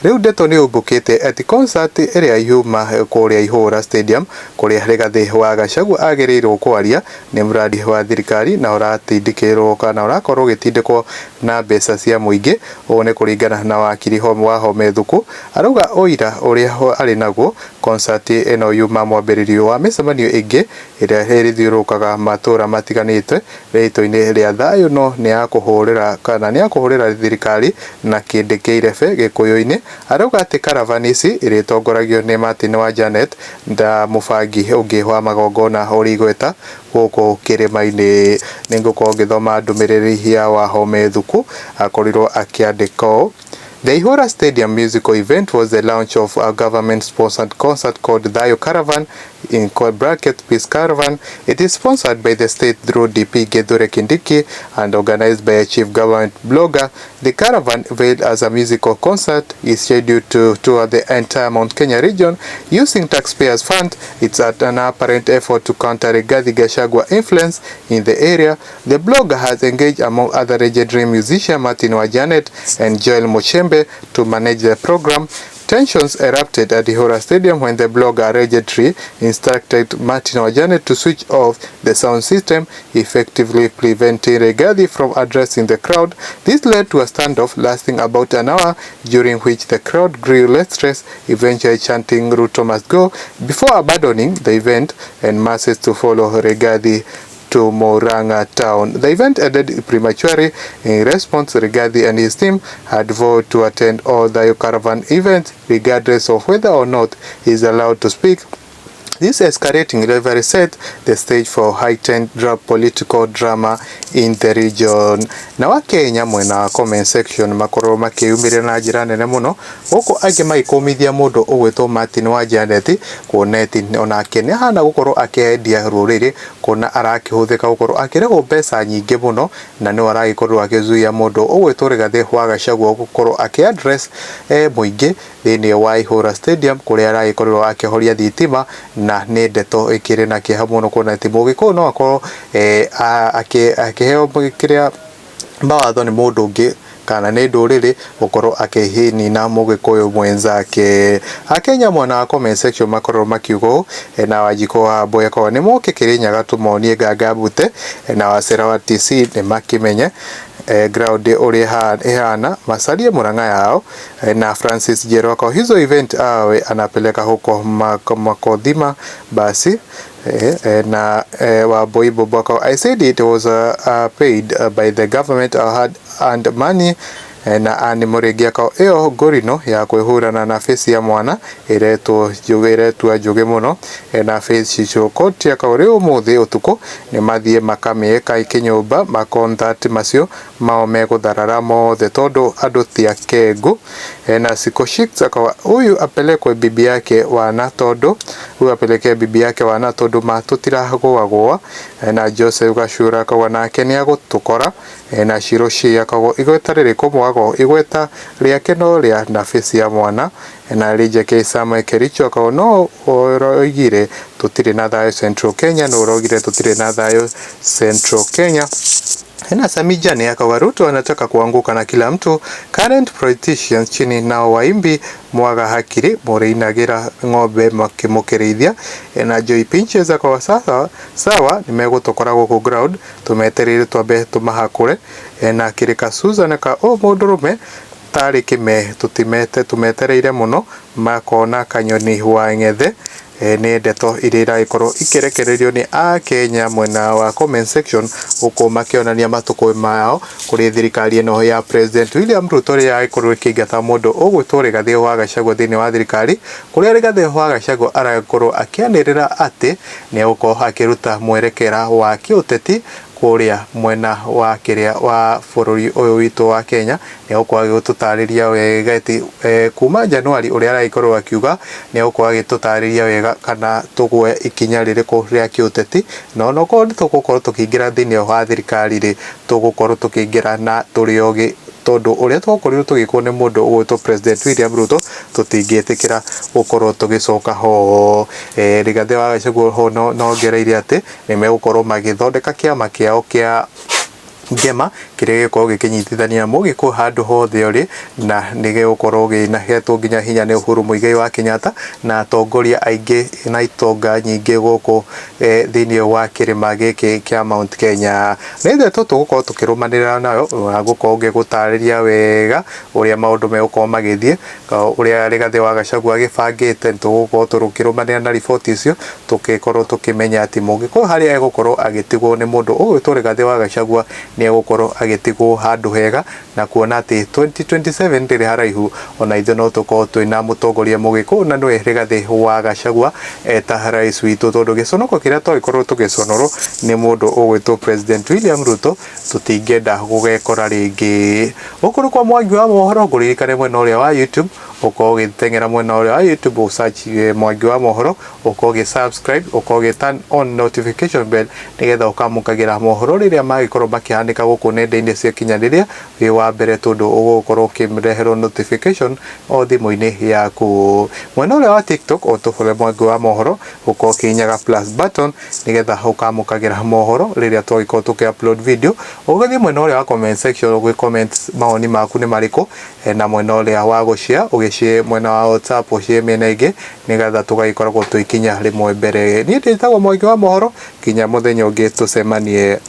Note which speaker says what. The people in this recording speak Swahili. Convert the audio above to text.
Speaker 1: riu ndeto ni umbukite ati concert iria yuma kuria Ihura Stadium kuria Rigathi wa Gachagua agirirwo kwaria ni mradi wa thirikari na uratindikirwo kana urakorwo gitindikwo na mbeca cia muingi one kuringana na wakiri wa Home Thuku arauga oira uria ari naguo concert eno yuma mwambiririo wa micemanio ingi iria irithiurukaga matura matiganite rito-ini ria thayo no ni akuhurira kana ni akuhurira thirikari na kindi kiirebe Gikuyu-ini arauga ati caravan ici iritongoragio ni Martin wa Jannnet nda mubangi ungi wa magongona urigweta guku kirima-ini ningukorwo ngithoma ndumiriri ya wa Home Thuku akorirwo akiandika. The Ihura Stadium musical event was the launch of a government-sponsored concert called Thayo Caravan, in bracket Peace Caravan. It is sponsored by the state through DP Githure Kindiki and organized by a chief government blogger. The caravan, veiled as a musical concert, is scheduled to tour the entire Mount Kenya region using taxpayers' funds. It's an apparent effort to counter Rigathi Gachagua influence in the area. The blogger has engaged, among other, legendary musician Martin wa Jannnet and Joel Mochembe to manage the program. Tensions erupted at the Ihura Stadium when the blogger allegedly instructed Martin wa Jannnet to switch off the sound system, effectively preventing Rigathi from addressing the crowd. This led to a standoff lasting about an hour, during which the crowd grew restless, eventually chanting "Ruto must go" before abandoning the event and masses to follow Rigathi to Murang'a town. The event ended prematurely. In response, Rigathi and his team had vowed to attend all the caravan events, regardless of whether or not he is allowed to speak. This escalating rivalry set the stage for heightened political drama in the region. Na Wakenya mwena wa comment section makorwo makiumire na njira nene muno guku angi maikomithia mundu ugwitwo Martin wa Jannnet kuoneti onake ni hana gukorwo akiendia ruriri kuna arakihuthika gukorwo akirego mbeca nyingi muno na ni aragikorwo akizuia mundu ugwitwo Rigathi wa Gachagua gukorwo akiaddress muingi thiini wa Ihura Stadium kuria aragikorwo akihoria thitima na ni ndeto ikiri na kiha muno kuona ati Mugikuyu no akorwo akiheo kiria mawatho ni mundu ungi kana ni nduriri gukorwo akihini na Mugikuyu mwenzake. Akenya mwana wa comment section makorwo makiugo na wajiko wa boya kwa ni moke kirinyaga tumonie gagabute na wasera wa TC ni makimenye ground uri hana masalie Murang'a yao na Francis Njoroge. Hizo event awe anapeleka huko makodhima basi na wa boibo bako. I said it was paid by the government and money na ani muregia ka eo gorino ya kwihurana na face ya mwana iretu ajuge muno na face cicio koti ya kauri umuthi utuko ni mathie makamieka ikinyumba makontat macio mao megutharara mothe tondu andu tia kegu na sikoshik kwa huyu apelekwe bibi yake wana tondu huyu apeleke bibi yake wana tondu matutira gwa na Josee Gatutura kwa nake ni agutukora na shiroshi yakago igwetarire komwago igweta riake no ria na face ya mwana na rije kesama kericho kwa no oroigire tutire na thayo Central Kenya no orogire tutire na thayo Central Kenya. Na Samijani akawa Ruto anataka kuanguka na kila mtu. Current politicians chini nao waimbi mwaga hakiri murinagira ng'ombe makimukirithia na Joy Pinches akawa sasa sawa nimegutokora guku ground tumeterire twambe tumahakure na kirika Susan ka o mundurume tari kime tumetereire muno makona kanyoni wa ngethe ni ndeto irira ikorwo ikirekererio ni a Kenya mwena wa comment section uko makionania matuko mao kuri thirikari eno ya President William Ruto ya ikorwo ikigata mundu ugwitwo Rigathi wa Gachagua thiini wa thirikari kuri Rigathi wa Gachagua arakorwo akianirira ati ni uko akiruta mwerekera wa kiuteti kuria mwena wa kiria wa bururi uyu witu wa Kenya ni uko agitutariria wega ati kuma Januari uria araikorwo akiuga ni uko agitutariria wega kana tugwe ikinya ririko ria kiuteti no ko tugukorwo tukingira thiini wa thirikari ri tugukorwo tukingira na turiogi tondu uria twakorirwo tugikwo ni mundu ugwitwo President William Ruto tutingitikira gukorwo tugicoka ho. Rigathi wa Gachagua ho no ngereire ati ni megukorwo magithondeka kiama kiao kia ngema kiria giko gikinyitithania Mugikuyu handu hothe uri na nige gukorwo gina hetwo nginya hinya ni Uhuru Muigai wa Kenyatta na atongoria aingi na itonga nyingi guku thiini wa kirima giki kia Mount Kenya nithe tugukorwo tukirumanira nayo na gukorwo ngigutariria wega uria maundu megukorwo magithie uria Rigathi wa Gachagua agibangite tugukorwo turukirumanira na report icio tukikorwo tukimenya ati Mugikuyu haria egukorwo agitigwo ni mundu ugwitwo Rigathi wa Gachagua ni egukorwo agitigwo handu hega na kuona ati 2027 ndiri haraihu ona ithe no tukorwo twina mutongoria Mugikuyu na niwe Rigathi wa Gachagua ta rais witu tondu giconoko kiria twagikorwo tugiconorwo ni mundu ugwitwo President William Ruto tutingenda gugekora ringi ukuru kwa Mwangi wa Mohoro nguririkane mwena uria wa YouTube uko gitengera mwena uria wa YouTube usearch Mwangi wa Mohoro uko subscribe uko turn on notification bell nigetha ukamukagira mohoro riria magikorwo makihandika guku nenda-ini cia kinyaniria wi wa mbere tondu ugukorwo ukimreherwo notification o thimu-ini yaku mwena uria wa TikTok utufole Mwangi wa Mohoro uko kinyaga plus button nigetha ukamukagira mohoro riria twagikorwo tuki-upload video ugathie mwena uria wa comment section ugi comment maoni maku ni mariko na mwena uria wa gushare ugishare mwena wa WhatsApp ushare mena ingi nigetha tugagikoragwo twikinya rimwe mbere ni nditagwo Mwangi wa Mohoro kinya muthenya ungi tucemanie.